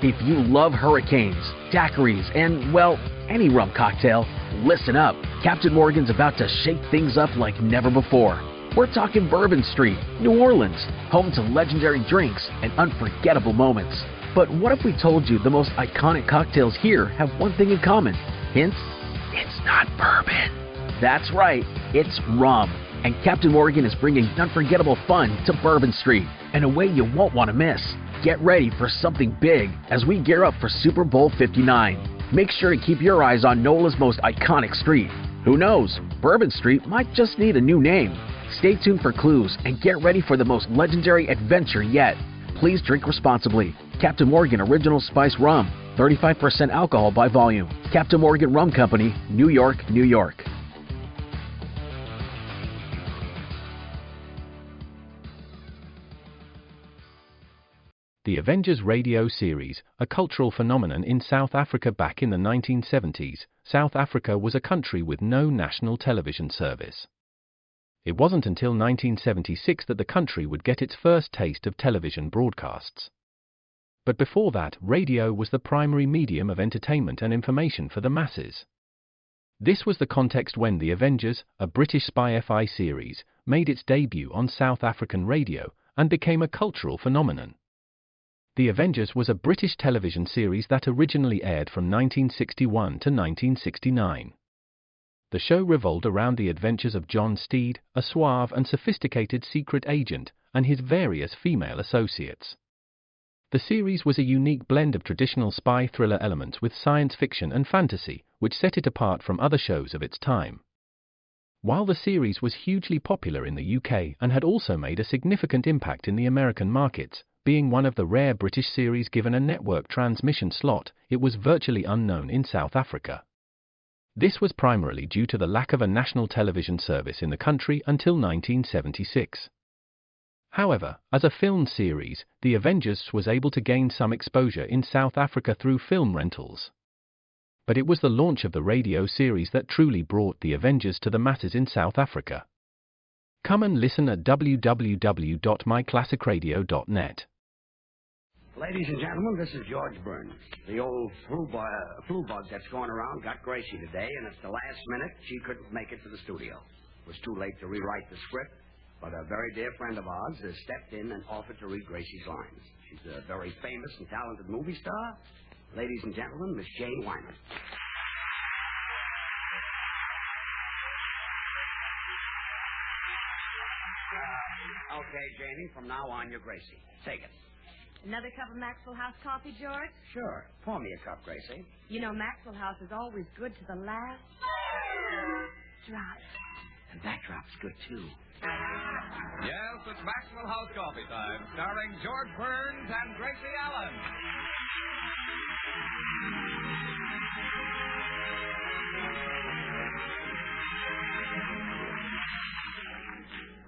If you love hurricanes, daiquiris, and, well, any rum cocktail, listen up. Captain Morgan's about to shake things up like never before. We're talking Bourbon Street, New Orleans, home to legendary drinks and unforgettable moments. But what if we told you the most iconic cocktails here have one thing in common? Hint? It's not bourbon. That's right, it's rum. And Captain Morgan is bringing unforgettable fun to Bourbon Street in a way you won't want to miss. Get ready for something big as we gear up for Super Bowl 59. Make sure to keep your eyes on NOLA's most iconic street. Who knows, Bourbon Street might just need a new name. Stay tuned for clues and get ready for the most legendary adventure yet. Please drink responsibly. Captain Morgan Original Spice Rum, 35% alcohol by volume. Captain Morgan Rum Company, New York, New York. The Avengers radio series, a cultural phenomenon in South Africa back in the 1970s. South Africa was a country with no national television service. It wasn't until 1976 that the country would get its first taste of television broadcasts. But before that, radio was the primary medium of entertainment and information for the masses. This was the context when The Avengers, a British spy-fi series, made its debut on South African radio and became a cultural phenomenon. The Avengers was a British television series that originally aired from 1961 to 1969. The show revolved around the adventures of John Steed, a suave and sophisticated secret agent, and his various female associates. The series was a unique blend of traditional spy thriller elements with science fiction and fantasy, which set it apart from other shows of its time. While the series was hugely popular in the UK and had also made a significant impact in the American markets, being one of the rare British series given a network transmission slot, it was virtually unknown in South Africa. This was primarily due to the lack of a national television service in the country until 1976. However, as a film series, The Avengers was able to gain some exposure in South Africa through film rentals. But it was the launch of the radio series that truly brought The Avengers to the masses in South Africa. Come and listen at www.myclassicradio.net. Ladies and gentlemen, this is George Burns. The old flu bug that's going around got Gracie today, and at the last minute, she couldn't make it to the studio. It was too late to rewrite the script, but a very dear friend of ours has stepped in and offered to read Gracie's lines. She's a very famous and talented movie star. Ladies and gentlemen, Miss Jane Wyman. Okay, Janie, from now on, you're Gracie. Take it. Another cup of Maxwell House coffee, George? Sure. Pour me a cup, Gracie. You know, Maxwell House is always good to the last drop. And that drop's good, too. Yes, it's Maxwell House coffee time, starring George Burns and Gracie Allen.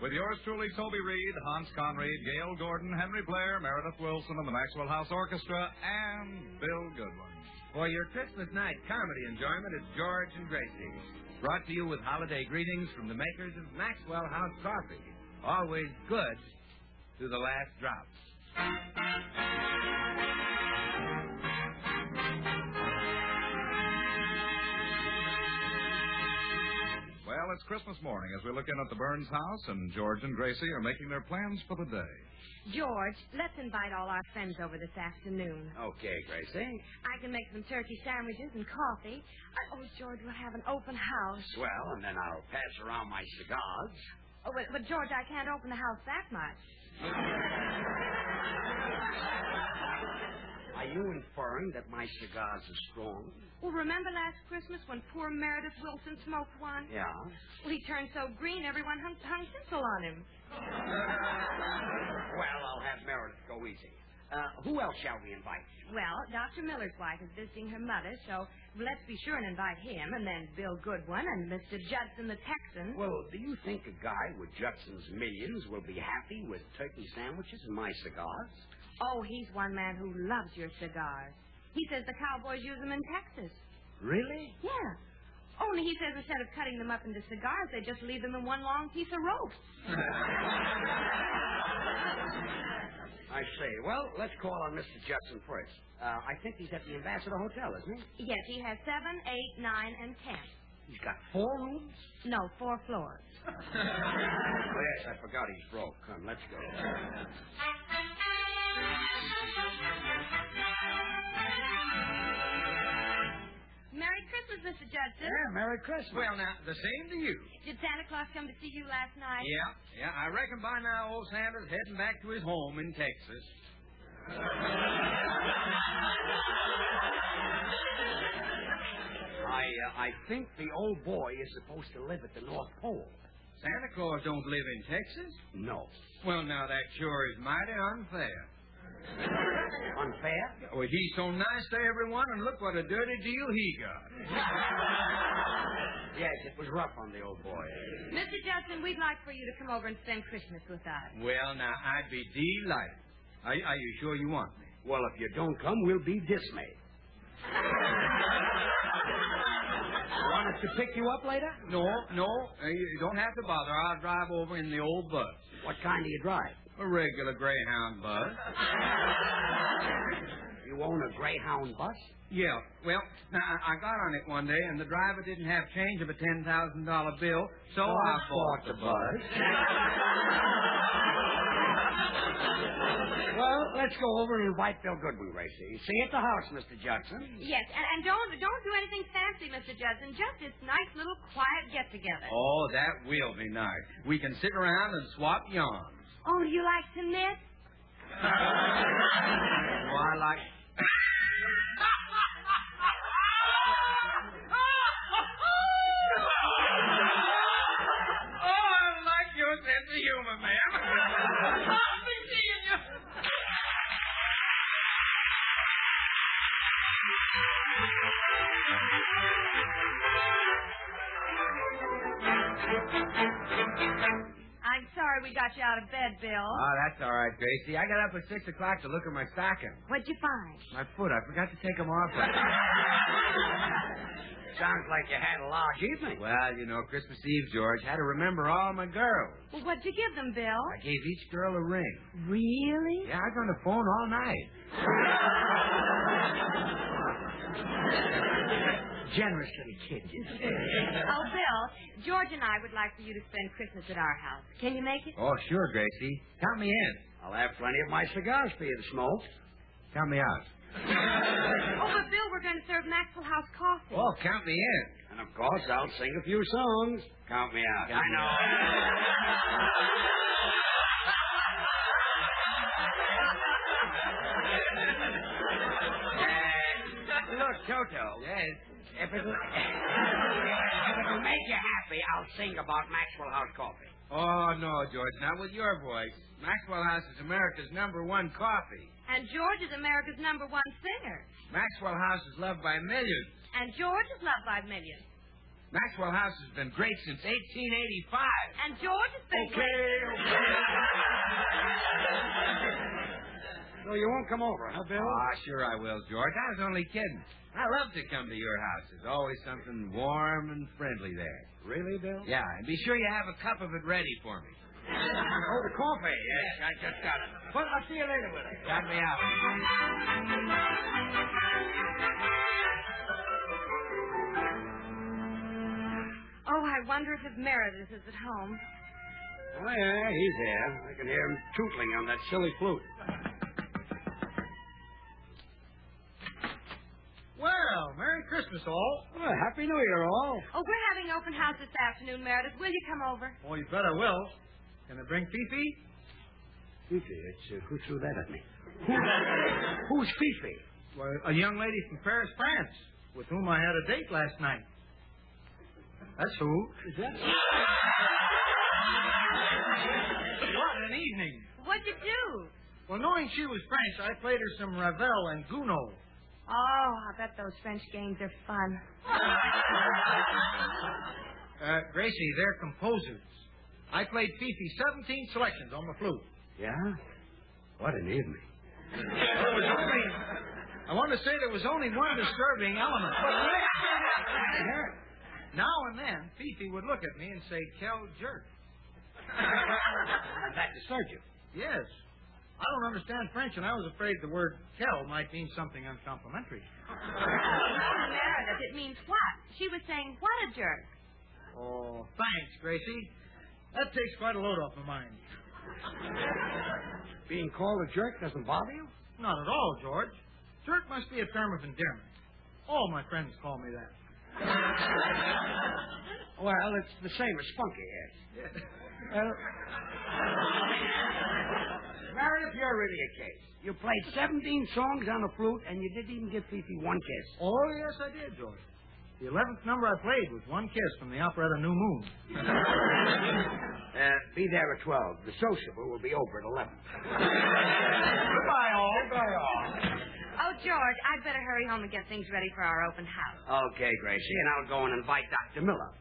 With yours truly, Toby Reed, Hans Conried, Gail Gordon, Henry Blair, Meredith Wilson, and the Maxwell House Orchestra, and Bill Goodwin. For your Christmas night comedy enjoyment, it's George and Gracie. Brought to you with holiday greetings from the makers of Maxwell House Coffee. Always good to the last drop. Well, it's Christmas morning as we look in at the Burns house, and George and Gracie are making their plans for the day. George, let's invite all our friends over this afternoon. Okay, Gracie. I can make some turkey sandwiches and coffee. Oh, George, we'll have an open house. Swell, and then I'll pass around my cigars. Oh, but George, I can't open the house that much. Are you inferring that my cigars are strong? Well, remember last Christmas when poor Meredith Wilson smoked one? Yeah. Well, he turned so green, everyone hung tinsel on him. Well, I'll have Meredith go easy. Who else shall we invite? Well, Dr. Miller's wife is visiting her mother, so let's be sure and invite him, and then Bill Goodwin and Mr. Judson the Texan. Well, do you think a guy with Judson's millions will be happy with turkey sandwiches and my cigars? Oh, he's one man who loves your cigars. He says the cowboys use them in Texas. Really? Yeah. Only he says instead of cutting them up into cigars, they just leave them in one long piece of rope. I see. Well, let's call on Mr. Judson first. I think he's at the Ambassador Hotel, isn't he? Yes, he has 7, 8, 9, and 10. He's got 4 rooms? No, 4 floors. Oh, yes, I forgot he's broke. Come, let's go. Merry Christmas, Mr. Judson. Yeah, Merry Christmas. Well, now, the same to you. Did Santa Claus come to see you last night? Yeah. I reckon by now old Santa's heading back to his home in Texas. I think the old boy is supposed to live at the North Pole. Santa Claus don't live in Texas? No. Well, now, that sure is mighty unfair. Unfair? Well, he's so nice to everyone, and look what a dirty deal he got. Yes, it was rough on the old boy. Mr. Judson, we'd like for you to come over and spend Christmas with us. Well, now, I'd be delighted. Are you sure you want me? Well, if you don't come, we'll be dismayed. Want us to pick you up later? No. You don't have to bother. I'll drive over in the old bus. What kind do you drive? A regular Greyhound bus. You own a Greyhound bus? Yeah. Well, now, I got on it one day, and the driver didn't have change of a $10,000 bill, so I bought the bus. Well, let's go over and invite Bill Goodwin, Gracie. See you at the house, Mr. Judson. Yes, and don't do anything fancy, Mr. Judson. Just this nice little quiet get-together. Oh, that will be nice. We can sit around and swap yarns. Oh, do you like to knit? Oh, I like... Oh, I like your sense of humor, ma'am. I'll be seeing you. I'm sorry we got you out of bed, Bill. Oh, that's all right, Gracie. I got up at 6 o'clock to look at my stocking. What'd you find? My foot. I forgot to take them off. Sounds like you had a large evening. Well, you know, Christmas Eve, George, had to remember all my girls. Well, what'd you give them, Bill? I gave each girl a ring. Really? Yeah, I was on the phone all night. Generous little kid. Oh, Bill, George and I would like for you to spend Christmas at our house. Can you make it? Oh, sure, Gracie. Count me in. I'll have plenty of my cigars for you to smoke. Count me out. Oh, but Bill, we're going to serve Maxwell House coffee. Oh, count me in. And, of course, I'll sing a few songs. Count me out. I know. Look, Toto. Yes? If it'll make you happy, I'll sing about Maxwell House coffee. Oh, no, George, not with your voice. Maxwell House is America's #1 coffee. And George is America's #1 singer. Maxwell House is loved by millions. And George is loved by millions. Maxwell House has been great since 1885. And George has been So you won't come over, huh, Bill? Ah, sure I will, George. I was only kidding. I love to come to your house. There's always something warm and friendly there. Really, Bill? Yeah, and be sure you have a cup of it ready for me. Oh, the coffee. Yes, I just got it. Well, I'll see you later with it. Got me out. Oh, I wonder if Meredith is at home. Oh, yeah, he's there. I can hear him tootling on that silly flute. Well, Merry Christmas, all. Well, Happy New Year, all. Oh, we're having open house this afternoon, Meredith. Will you come over? Oh, you bet I will. Can I bring Fifi? Fifi, who threw that at me? Who's Fifi? Well, a young lady from Paris, France, with whom I had a date last night. That's who. Is that? What an evening. What'd you do? Well, knowing she was French, I played her some Ravel and Gounod. Oh, I bet those French games are fun. Gracie, they're composers. I played Fifi 17 selections on the flute. Yeah? What an evening. I want to say there was only one disturbing element. Yeah. Now and then, Fifi would look at me and say, "Kel jerk." That disturbed you? Yes. I don't understand French, and I was afraid the word "kel" might mean something uncomplimentary. Meredith, it means what? She was saying, what a jerk. Oh, thanks, Gracie. That takes quite a load off my mind. Being called a jerk doesn't bother you? Not at all, George. Jerk must be a term of endearment. All my friends call me that. Well, it's the same as spunky-head. Well, Meredith, you're really a case. You played 17 songs on the flute, and you didn't even give Fifi one kiss. Oh, yes, I did, George. The 11th number I played was one kiss from the operetta New Moon. Be there at 12. The sociable will be over at 11. Goodbye, all. Goodbye, all. Oh, George, I'd better hurry home and get things ready for our open house. Okay, Gracie, and I'll go and invite Dr. Miller.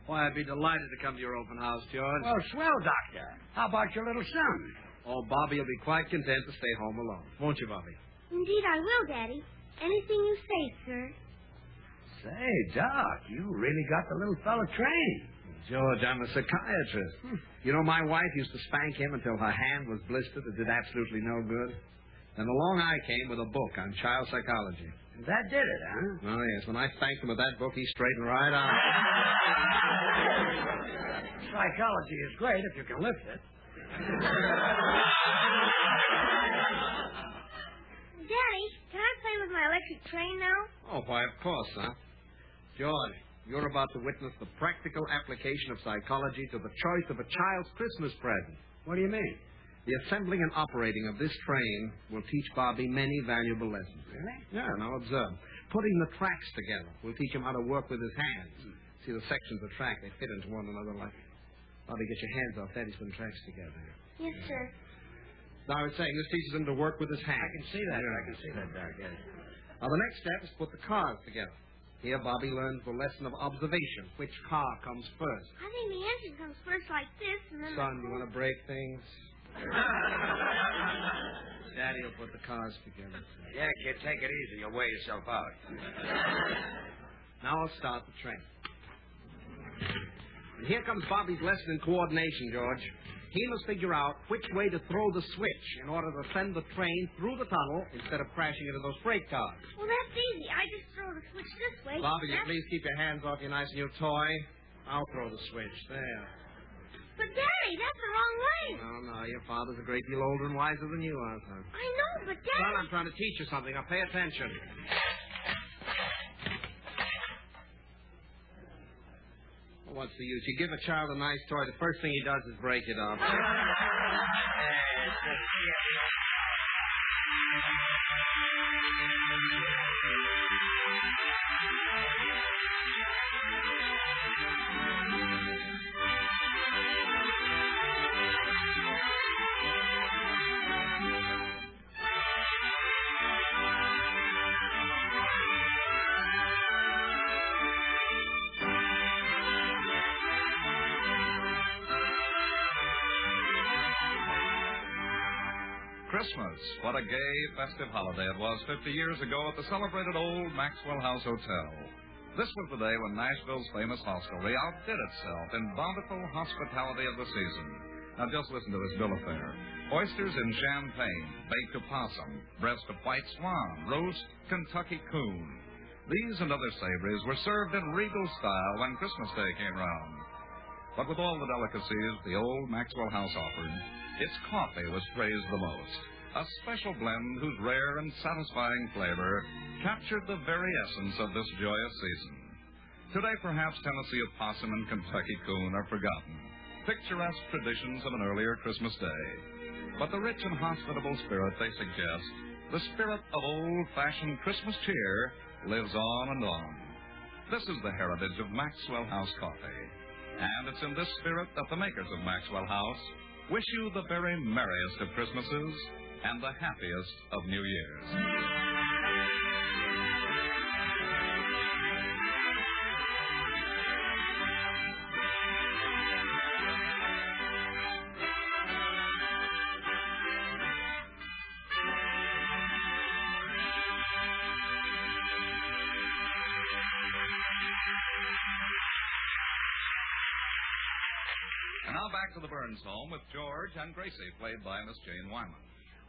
Why, I'd be delighted to come to your open house, George. Well, swell, Doctor. How about your little son? Oh, Bobby will be quite content to stay home alone. Won't you, Bobby? Indeed, I will, Daddy. Anything you say, sir. Say, Doc, you really got the little fella trained. George, I'm a psychiatrist. You know, my wife used to spank him until her hand was blistered. It did absolutely no good. Then along I came with a book on child psychology. That did it, huh? Oh, yes. When I spanked him with that book, he straightened right out. Psychology is great if you can lift it. Daddy, can I play with my electric train now? Oh, why, of course, huh? George, you're about to witness the practical application of psychology to the choice of a child's Christmas present. What do you mean? The assembling and operating of this train will teach Bobby many valuable lessons. Really? Yeah, now observe. Putting the tracks together will teach him how to work with his hands. See the sections of track, they fit into one another like... Bobby, get your hands off that. He's putting tracks together. Yes, sir. Now, I was saying, this teaches him to work with his hands. I can see that. Yeah. I can see that, Doc. Yes. Now, the next step is to put the cars together. Here, Bobby learns the lesson of observation. Which car comes first? I think the engine comes first like this, and then... Son, you want to break things? Daddy will put the cars together. Yeah, kid, take it easy. You'll wear yourself out. Now I'll start the train. And here comes Bobby's lesson in coordination, George. He must figure out which way to throw the switch in order to send the train through the tunnel instead of crashing into those freight cars. Well, that's easy. I just throw the switch this way. Bobby, you please keep your hands off your nice new toy. I'll throw the switch. There. But, Daddy, that's the wrong way. No, your father's a great deal older and wiser than you are, son. I know, but, Daddy... Son, I'm trying to teach you something. Now, pay attention. Well, what's the use? You give a child a nice toy, the first thing he does is break it up. Christmas. What a gay, festive holiday it was 50 years ago at the celebrated old Maxwell House Hotel. This was the day when Nashville's famous hostelry outdid itself in bountiful hospitality of the season. Now just listen to this bill of fare. Oysters in champagne, baked opossum, breast of white swan, roast Kentucky coon. These and other savories were served in regal style when Christmas Day came round. But with all the delicacies the old Maxwell House offered, its coffee was praised the most. A special blend whose rare and satisfying flavor captured the very essence of this joyous season. Today, perhaps Tennessee opossum and Kentucky coon are forgotten, picturesque traditions of an earlier Christmas day. But the rich and hospitable spirit they suggest, the spirit of old-fashioned Christmas cheer, lives on and on. This is the heritage of Maxwell House coffee. And it's in this spirit that the makers of Maxwell House wish you the very merriest of Christmases and the happiest of New Years. And now back to the Burns home with George and Gracie, played by Miss Jane Wyman.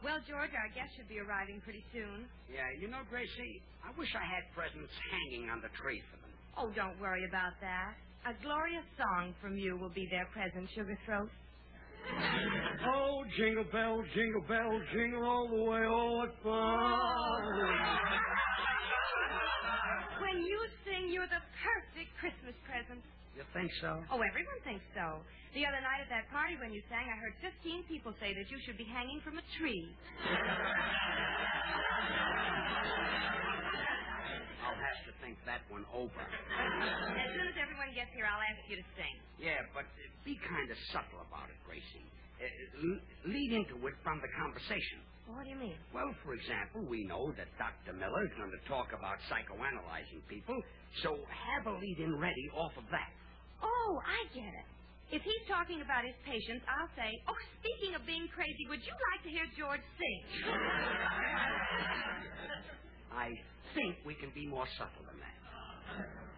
Well, George, our guest should be arriving pretty soon. Yeah, you know, Gracie, I wish I had presents hanging on the tree for them. Oh, don't worry about that. A glorious song from you will be their present, Sugar Throat. Oh, jingle bell, jingle all the way. Oh, what fun. When you sing, you're the perfect Christmas present. You think so? Oh, everyone thinks so. The other night at that party when you sang, I heard 15 people say that you should be hanging from a tree. I'll have to think that one over. As soon as everyone gets here, I'll ask you to sing. Yeah, but be kind of subtle about it, Gracie. Lead into it from the conversation. Well, what do you mean? Well, for example, we know that Dr. Miller is going to talk about psychoanalyzing people, so have a lead-in ready off of that. Oh, I get it. If he's talking about his patients, I'll say, oh, speaking of being crazy, would you like to hear George sing? I think we can be more subtle than that.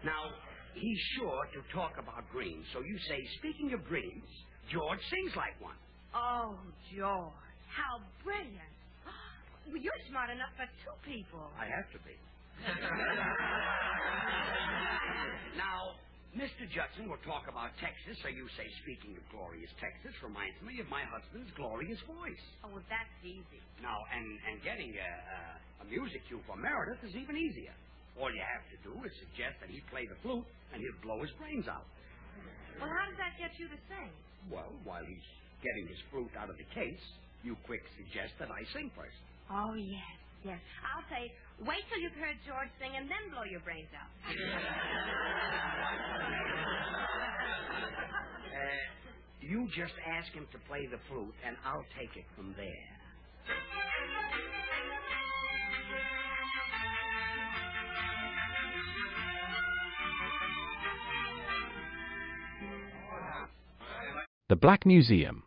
Now, he's sure to talk about dreams, so you say, speaking of dreams, George sings like one. Oh, George, how brilliant. Well, you're smart enough for two people. I have to be. Now, Mr. Judson will talk about Texas, so you say, speaking of glorious Texas, reminds me of my husband's glorious voice. Oh, well, that's easy. Now, and getting a music cue for Meredith is even easier. All you have to do is suggest that he play the flute, and he'll blow his brains out. Well, how does that get you to sing? Well, while he's getting his flute out of the case, you quick suggest that I sing first. Oh, yes, yes. I'll say, wait till you've heard George sing and then blow your brains out. You just ask him to play the flute, and I'll take it from there. The Black Museum.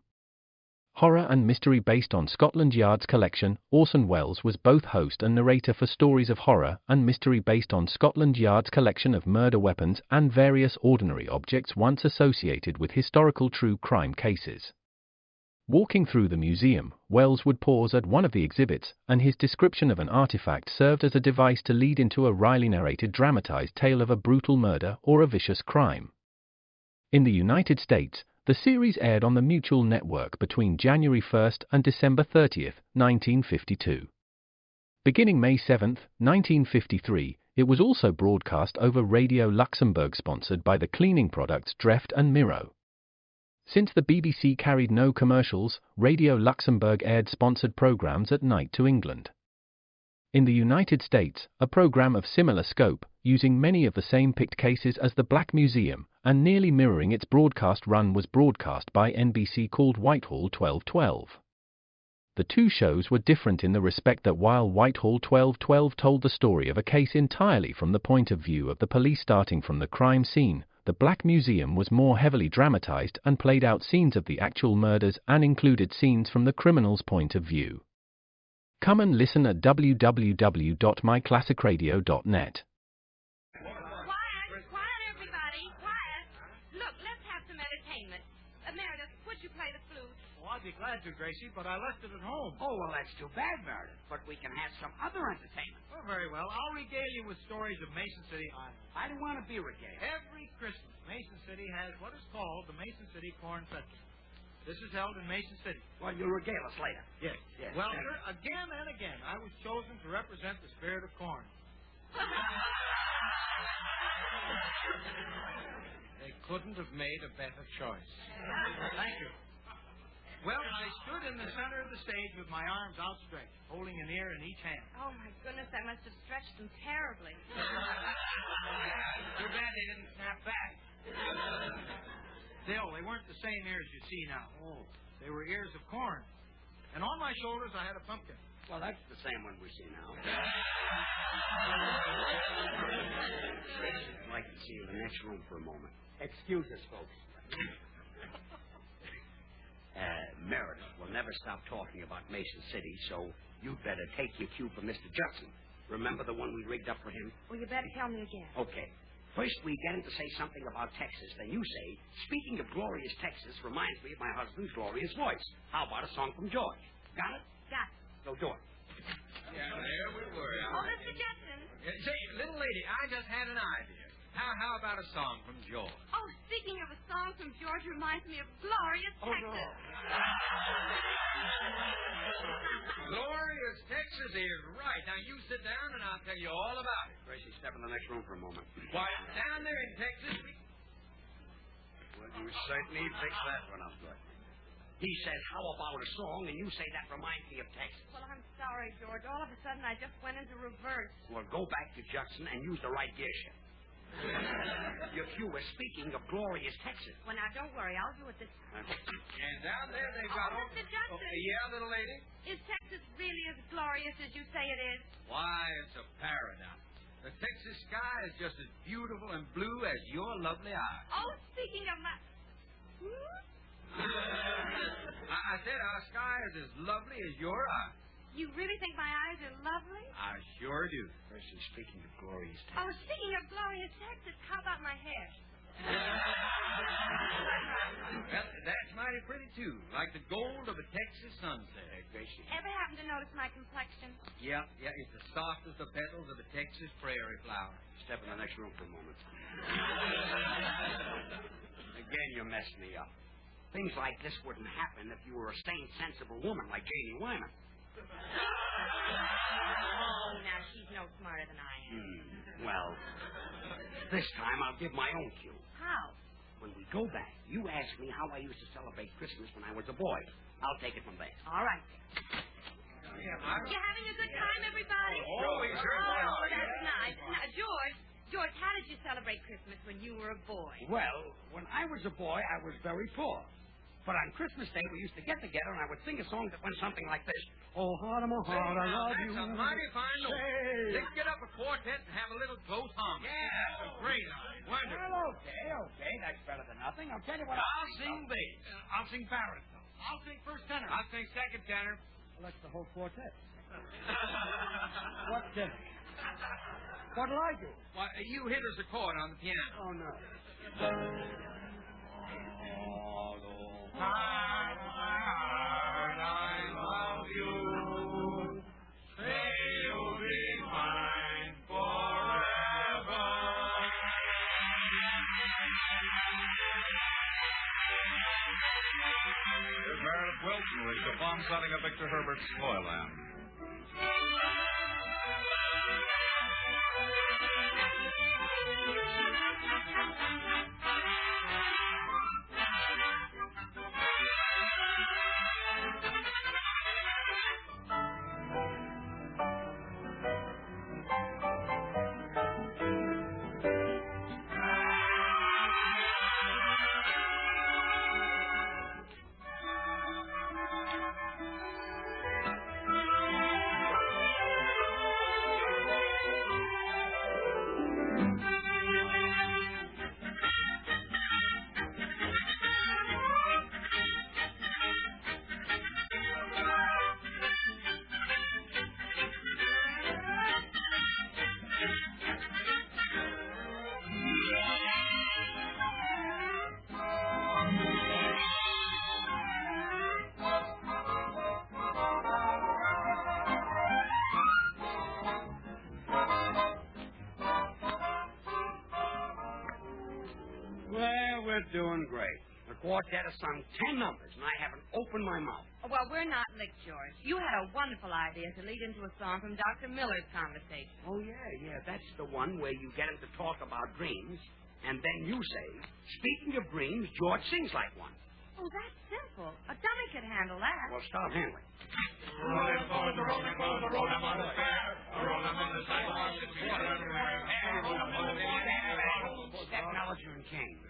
Horror and mystery based on Scotland Yard's collection, Orson Welles was both host and narrator for stories of horror and mystery based on Scotland Yard's collection of murder weapons and various ordinary objects once associated with historical true crime cases. Walking through the museum, Welles would pause at one of the exhibits, and his description of an artifact served as a device to lead into a wryly narrated dramatized tale of a brutal murder or a vicious crime. In the United States, the series aired on the Mutual Network between January 1 and December 30, 1952. Beginning May 7, 1953, it was also broadcast over Radio Luxembourg, sponsored by the cleaning products Dreft and Miro. Since the BBC carried no commercials, Radio Luxembourg aired sponsored programs at night to England. In the United States, a program of similar scope, using many of the same picked cases as the Black Museum, and nearly mirroring its broadcast run, was broadcast by NBC, called Whitehall 1212. The two shows were different in the respect that while Whitehall 1212 told the story of a case entirely from the point of view of the police starting from the crime scene, the Black Museum was more heavily dramatized and played out scenes of the actual murders and included scenes from the criminal's point of view. Come and listen at www.myclassicradio.net. Quiet, everybody, quiet. Look, let's have some entertainment. Meredith, would you play the flute? Oh, I'd be glad to, Gracie, but I left it at home. Oh, well, that's too bad, Meredith. But we can have some other entertainment. Oh, very well. I'll regale you with stories of Mason City Island. I don't want to be regaled. Every Christmas, Mason City has what is called the Mason City Corn Festival. This is held in Mason City. Well, you'll regale us later. Yes. Well, sir, again and again, I was chosen to represent the spirit of corn. They couldn't have made a better choice. Thank you. Well, I stood in the center of the stage with my arms outstretched, holding an ear in each hand. Oh, my goodness, I must have stretched them terribly. Too bad they didn't snap back. Still, they weren't the same ears you see now. Oh, they were ears of corn. And on my shoulders, I had a pumpkin. Well, that's the same one we see now. I'd like to see you in the next room for a moment. Excuse us, folks. Meredith will never stop talking about Mason City, so you'd better take your cue from Mr. Judson. Remember the one we rigged up for him? Well, you better tell me again. Okay. First, we get him to say something about Texas. Then you say, speaking of glorious Texas reminds me of my husband's glorious voice. How about a song from George? Got it? Got it. So do it. Yeah, there we were. Oh, Mr. Judson. Say, little lady, I just had an idea. How about a song from George? Oh, speaking of a song from George reminds me of glorious Texas. Glorious Texas is right. Now, you sit down and I'll tell you all about it. Gracie, step in the next room for a moment. Why, down there in Texas... Well, you certainly fixed that one up good. He said, how about a song, and you say that reminds me of Texas. Well, I'm sorry, George. All of a sudden, I just went into reverse. Well, go back to Judson and use the right gear shift. Your cue was speaking of glorious Texas. Well, now, don't worry. I'll do it this time. And down there they've got... Mr. Judson. Yeah, little lady? Is Texas really as glorious as you say it is? Why, it's a paradise. The Texas sky is just as beautiful and blue as your lovely eyes. Oh, speaking of my... I said our sky is as lovely as your eyes. You really think my eyes are lovely? I sure do. Gracie, speaking of glorious Texas. Oh, speaking of glorious Texas, how about my hair? Well, that's mighty pretty, too. Like the gold of a Texas sunset. Gracie. Ever happen to notice my complexion? Yeah, it's as soft as the petals of a Texas prairie flower. Step in the next room for a moment. Again, you messed me up. Things like this wouldn't happen if you were a sane, sensible woman like Janie Wyman. Oh, now, she's no smarter than I am. Well, this time I'll give my own cue. How? When we go back, you ask me how I used to celebrate Christmas when I was a boy. I'll take it from there. All right. Yeah, You having a good time, everybody? Oh, we sure are. Oh, that's nice. Now, George, how did you celebrate Christmas when you were a boy? Well, when I was a boy, I was very poor. But on Christmas Day, we used to get together, and I would sing a song that went something like this. Oh, heart of my heart, I love you. That's a mighty fine note. Say. Let's get up a quartet and have a little close harmony. Yeah. Great. Wonderful. Well, okay. That's better than nothing. I'll tell you what. I'll sing bass. I'll sing baritone. I'll sing first tenor. I'll sing second tenor. Well, that's the whole quartet. What tenor? What'll I do? Why, you hit us a chord on the piano. Oh, no. My heart, I love you. Say you'll be mine forever. Here's Meredith Wilson with the bomb setting of Victor Herbert's Toyland. We're doing great. The quartet has sung 10 numbers, and I haven't opened my mouth. Well, we're not licked, George. You had a wonderful idea to lead into a song from Dr. Miller's conversation. Oh, yeah. That's the one where you get him to talk about dreams, and then you say, speaking of dreams, George sings like one. Oh, that's simple. A dummy could handle that. Well, start handling. Rolling forward, the rolling forward, the rolling on the fair. A rolling on the sidewalk, it's water everywhere. That Mellinger and King.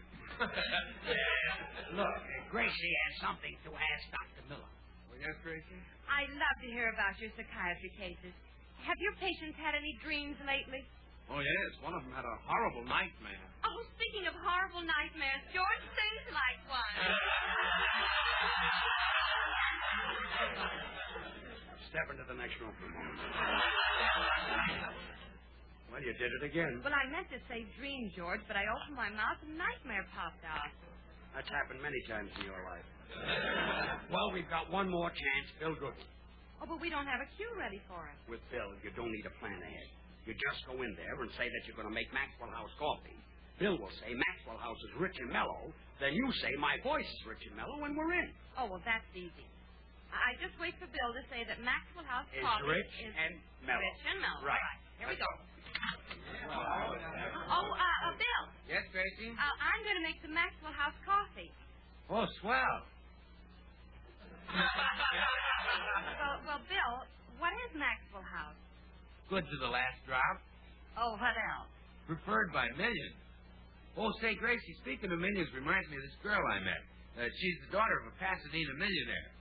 Look, Gracie has something to ask Dr. Miller. Well, yes, Gracie? I love to hear about your psychiatry cases. Have your patients had any dreams lately? Oh, yes. One of them had a horrible nightmare. Oh, speaking of horrible nightmares, George sings like one. Step into the next room for a moment. Well, you did it again. Well, I meant to say dream, George, but I opened my mouth and nightmare popped out. That's happened many times in your life. Well, we've got one more chance. Bill Goodwin. Oh, but we don't have a cue ready for it. With Bill, you don't need a plan ahead. You just go in there and say that you're going to make Maxwell House coffee. Bill will say Maxwell House is rich and mellow. Then you say my voice is rich and mellow, and we're in. Oh, well, that's easy. I just wait for Bill to say that Maxwell House Is coffee rich and mellow. Rich and mellow. Right. All right. Here we go. Bill. Yes, Gracie? I'm going to make some Maxwell House coffee. Oh, swell. Well, Bill, what is Maxwell House? Good to the last drop. Oh, what else? Preferred by millions. Oh, say, Gracie, speaking of millions reminds me of this girl I met. She's the daughter of a Pasadena millionaire.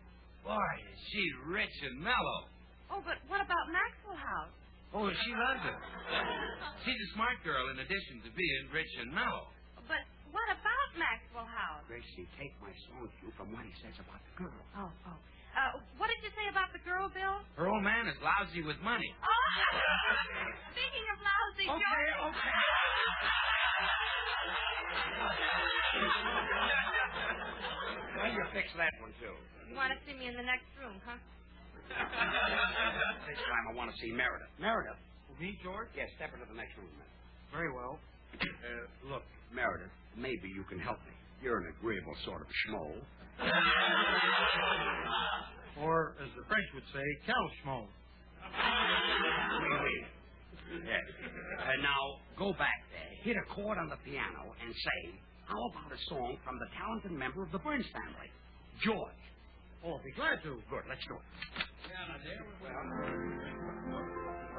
Boy, is she rich and mellow. Oh, but what about Maxwell House? Oh, she loves it. She's a smart girl in addition to being rich and mellow. But what about Maxwell House? Gracie, take my song cue from what he says about the girl. Oh. What did you say about the girl, Bill? Her old man is lousy with money. Oh, speaking of lousy, Okay. Well, you fix that one, too. You want to see me in the next room, huh? This time I want to see Meredith. Meredith? Me, George? Yes, step into the next room, man. Very well. Look, Meredith, maybe you can help me. You're an agreeable sort of schmo. Or, as the French would say, quel schmo. Yes. Now, go back there, hit a chord on the piano, and say, how about a song from the talented member of the Burns family, George? Oh, I'll be glad to. Good, let's do it.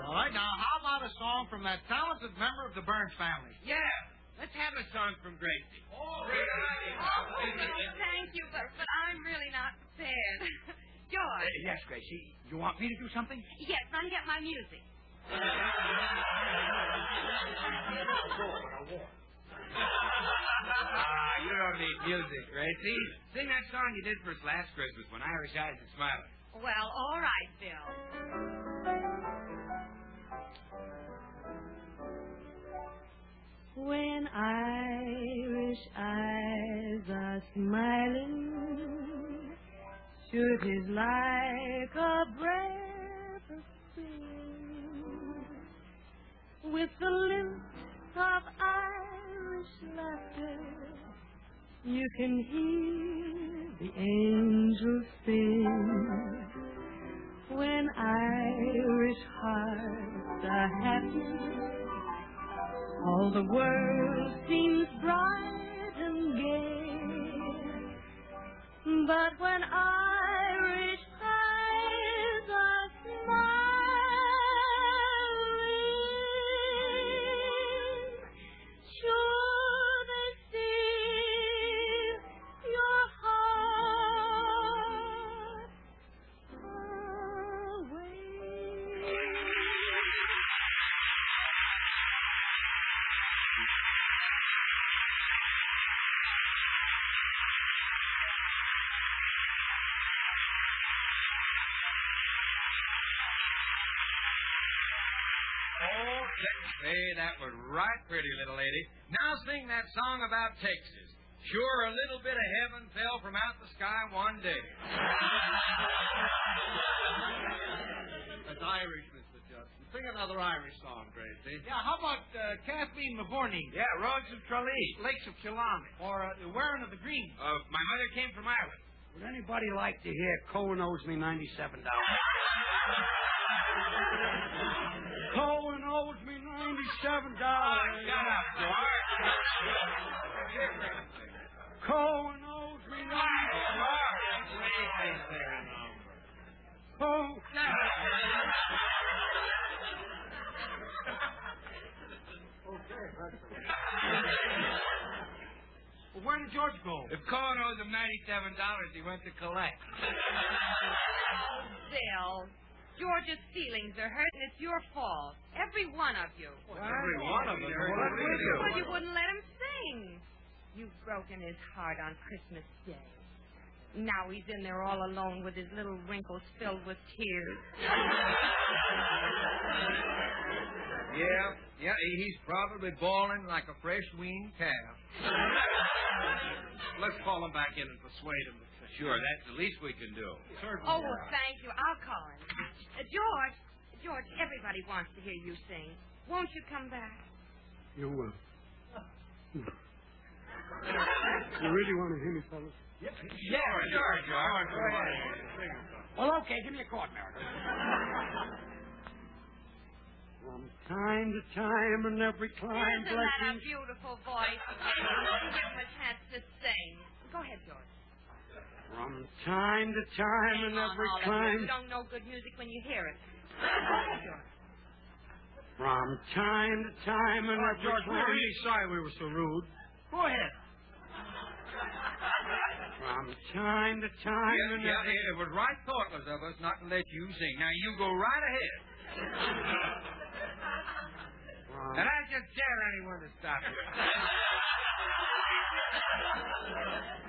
All right, now, how about a song from that talented member of the Burns family? Yeah, let's have a song from Gracie. Oh, thank you, but I'm really not prepared. George. Yes, Gracie. You want me to do something? Yes, run get my music. You don't need music, Gracie. Sing that song you did for us last Christmas when Irish Eyes are smiling. Well, all right, Bill. When Irish eyes are smiling, sure 'tis like a breath of spring, with the lilt of Irish laughter, you can hear the angels sing. When Irish hearts are happy, all the world seems bright and gay. But when Irish eyes are smiling, sure they steal your heart away. Hey, that was right pretty, little lady. Now sing that song about Texas. Sure, a little bit of heaven fell from out the sky one day. That's Irish, Mr. Judson. Sing another Irish song, Gracie. Yeah, how about Kathleen Mavorny? Yeah, Roads of Tralee. Lakes of Killarney. Or The Wearing of the Green. My mother came from Ireland. Would anybody like to hear Cohen owes me $97? Cohen owes me $97. Shut up, George. Cohen owes me $97. Cohen. Well, where did George go? If Cohen owes him $97, he went to collect. Bill, George's feelings are hurt, and it's your fault. Every one of you. Every one of us. Well, you wouldn't let him sing. You've broken his heart on Christmas Day. Now he's in there all alone with his little wrinkles filled with tears. Yeah, he's probably bawling like a fresh-weaned calf. Let's call him back in and persuade him. Sure, that's the least we can do. Oh, well, thank you. I'll call him. George, everybody wants to hear you sing. Won't you come back? You will. You really want to hear me, fellas? Sure, George. Go ahead. Well, okay, give me a chord, America. From time to time and every climb, Isn't that a blessings. beautiful voice? Give him a chance to sing. Go ahead, George. From time to time and every All of climb. you don't know good music when you hear it. Go ahead, George. From time to time and every George, we're climb. really sorry we were so rude. Go ahead. From time to time and every... It was right thoughtless of us not to let you sing. Now, you go right ahead. And I just dare anyone to stop you.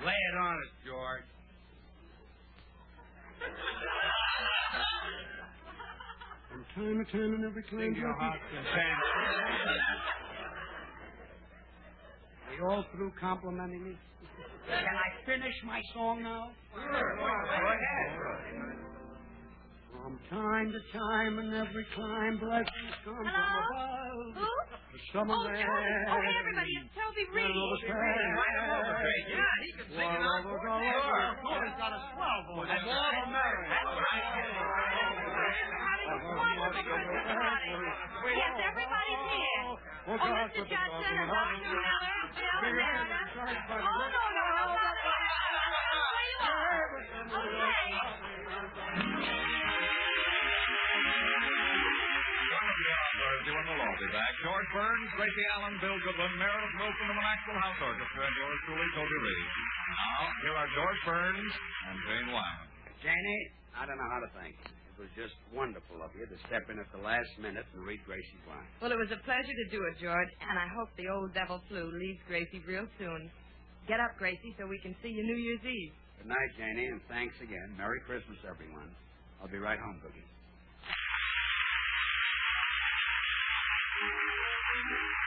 Lay it on us, George. From time to time and every climb, Sing your heart content. Are you all through complimenting me? Can I finish my song now? Sure, go ahead. From time to time and every climb, blessings come from above. Who? The summer Toby. Oh, hey, everybody, it's Toby Reed. Yeah, he can sing it on board. He's got a swell voice. That's all the matter. Yes, everybody's here. Oh, Mr. Judson and Dr. Miller and Bill and Meredith. Oh, no. Where you are? Okay. Thursday when we'll all be back. George Burns, Gracie Allen, Bill Goodwin, Meredith Wilson, and the Maxwell House Orchestra, and yours truly, Toby Reed. Now, here are George Burns and Jane Wyman. Janie, I don't know how to thank you. It was just wonderful of you to step in at the last minute and read Gracie's line. Well, it was a pleasure to do it, George, and I hope the old devil flu leaves Gracie real soon. Get up, Gracie, so we can see you New Year's Eve. Good night, Janie, and thanks again. Merry Christmas, everyone. I'll be right home, Cookie.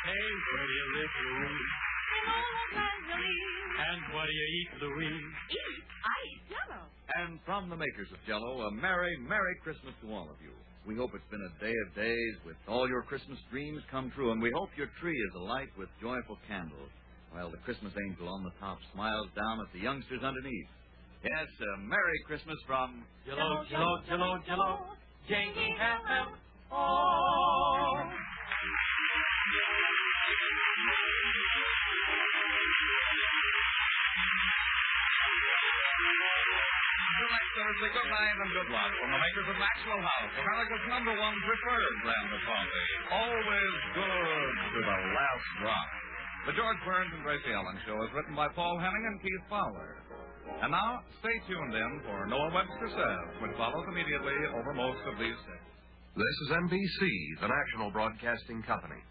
Hey, where do you live, Louise? And what do you eat, Louise? Eat? I eat Jello. And from the makers of Jell-O, a Merry, Merry Christmas to all of you. We hope it's been a day of days with all your Christmas dreams come true, and we hope your tree is alight with joyful candles, while the Christmas angel on the top smiles down at the youngsters underneath. Yes, a Merry Christmas from Jello, Jello, Jello, Jello. J-E-F-F-O. Till next Thursday, good night and good luck from the makers of Maxwell House, America's #1 preferred brand of coffee. Always good to the last drop. The George Burns and Gracie Allen Show is written by Paul Henning and Keith Fowler. And now, stay tuned in for Noah Webster Says, which follows immediately over most of these stations. This is NBC, the national broadcasting company.